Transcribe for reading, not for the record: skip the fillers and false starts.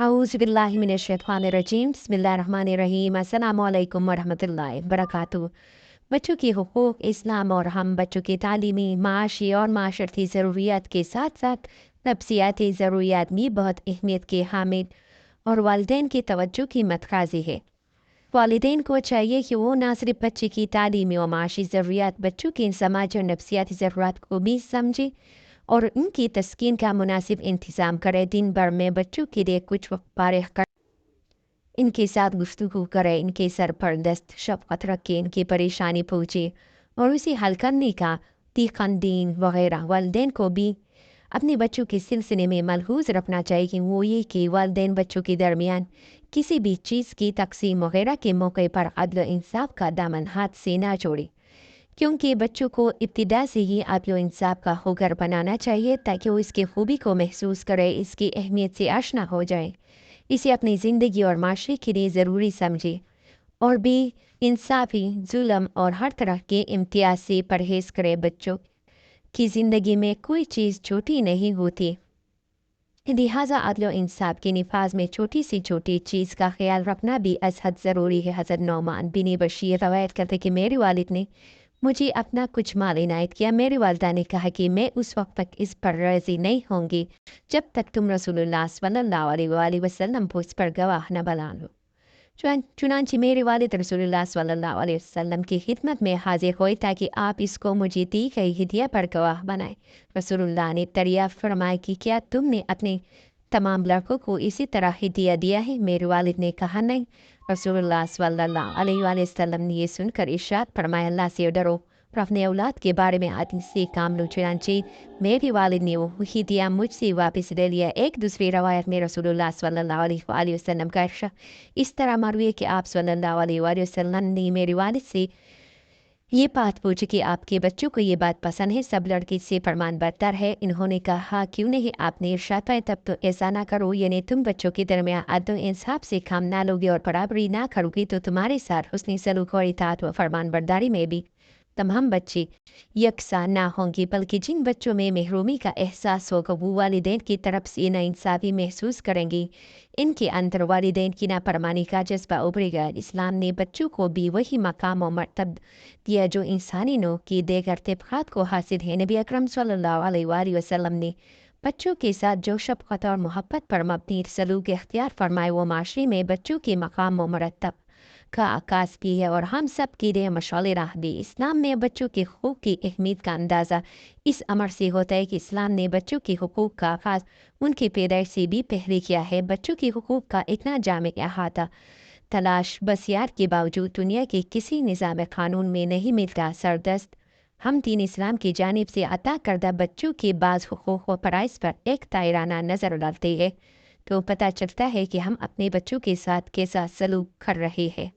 औज़ुबिल्लाहिमिनश्शैतानिर्रजीम बिस्मिल्लाहिर्रहमानिर्रहीम अस्सलामु अलैकुम वरहमतुल्लाहि वबरकातुहू। बच्चों की हुकूक इस्लाम और हम बच्चों की तालीमी माशी और माशरती ज़रूरियात के साथ साथ नफ्सियाती ज़रूरियात भी बहुत अहमियत के हामिल और वालिदैन की तवज्जो की मतकाज़ी है। वालिदैन को चाहिए कि वो ना सिर्फ बच्चे की तालीमी और माशी ज़रूरियात बच्चों की समाजी और नफ्सियाती ज़रूरत को भी समझे और उनकी तस्कीन का मुनासिब इंतज़ाम करें। दिन भर में बच्चों के लिए कुछ वक्त फारिग कर इनके साथ गुफ्तगू करें, इनके सर पर दस्त शफ़क़त रखें, इनकी परेशानी पूछे और उसे हल करने का तीखन वगैरह। वालिदैन को भी अपने बच्चों के सिलसिले में मलहूज़ रखना चाहिए कि वो ये कि वालिदैन बच्चों के दरमियान किसी भी चीज़ की तक़सीम वगैरह के मौके पर अदल इंसाफ का दामन हाथ से ना छोड़े, क्योंकि बच्चों को इब्तिदा से ही अदल इंसाफ का होकर बनाना चाहिए ताकि वो इसकी खूबी को महसूस करे, इसकी अहमियत से आशना हो जाए, इसे अपनी ज़िंदगी और माशरे के लिए ज़रूरी समझे और भी इंसाफ़ी जुल्म और हर तरह के इम्तियाज से परहेज़ करे। बच्चों की ज़िंदगी में कोई चीज़ छोटी नहीं होती, लिहाजा अदल इंसाफ के नफाज में छोटी सी छोटी चीज़ का ख्याल रखना भी अजहद ज़रूरी है। हज़रत नौमान बिन बशीर रवायत करते कि मेरे वालिद ने मुझे अपना कुछ माल इनायत किया। मेरी वालिदा ने कहा कि मैं उस वक्त तक इस पर राज़ी नहीं होंगी जब तक तुम रसूलुल्लाह सल्लल्लाहु अलैहि वसल्लम को इस पर गवाह न बना लो। चुनांचे मेरे वालिद रसूलुल्लाह सल्लल्लाहु अलैहि वसल्लम की खिदमत में हाजिर हुए ताकि आप इसको मुझे दी गई हिदिया पर गवाह बनाए। रसूलुल्लाह ने दरियाफ़्त फरमाया कि क्या तुमने अपने तमाम लड़कों को इसी तरह हिदिया दिया है? मेरे वालिद ने कहा नहीं। रसूलुल्लाह सल्लल्लाहु अलैहि वसल्लम ने ये सुनकर इरशाद फरमाया, अल्लाह से डरो और अपने औलाद के बारे में आदमी से काम लो। चुनांचे मेरे वालिद ने वो हिदिया मुझसे वापस ले लिया। एक दूसरी रवायत में रसूलुल्लाह सल्लल्लाहु अलैहि वसल्लम का इस तरह मरवी है कि आप सल्लल्लाहु अलैहि वसल्लम ने मेरे वालिद से ये बात पूछी कि आपके बच्चों को ये बात पसंद है, सब लड़की से फरमान बरतर है। इन्होंने कहा क्यों नहीं, आपने इरशाद पाए तब तो ऐसा ना करो, यानी तुम बच्चों के दरमियान अदल इंसाफ से काम ना लोगे और बराबरी ना करोगी तो तुम्हारे साथ हुस्न सलूक और इताअत व फरमान बरदारी में भी तमाम बच्चे यकसा ना होंगे, बल्कि जिन बच्चों में महरूमी का एहसास होगा वो वालिदैन की तरफ से नाइंसाफ़ी महसूस करेंगी। इनके अंदर वालिदैन की नाफरमानी का जज्बा उभरेगा। इस्लाम ने बच्चों को भी वही मकाम और मर्तब दिया जो इंसानी नौं की देगर तबक़ात को हासिल है। नबी अकरम सल्लल्लाहु अलैहि वसल्लम ने बच्चों के साथ जो शफ़क़त और मोहब्बत पर मबनी सलूक इख्तियार फरमाए वो माशरे में बच्चों के मकाम और मरतब का आकाश भी है और हम सब के लिए मशाल राह भी। इस्लाम में बच्चों के हुकूक की अहमियत का अंदाज़ा इस अमर से होता है कि इस्लाम ने बच्चों के हुकूक का आगाज़ उनकी पैदाइश से भी पहले किया है। बच्चों के हुकूक का इतना जामे अहाता तलाश बसियात के बावजूद दुनिया के किसी निज़ाम क़ानून में नहीं मिलता। सरदस्त हम दीन इस्लाम की जानिब से अता करदा बच्चों के बाज़ हुकूक व फ़राइज़ पर एक दायराना नज़र डालते हैं तो पता चलता है कि हम अपने बच्चों के साथ कैसा सलूक कर रहे हैं।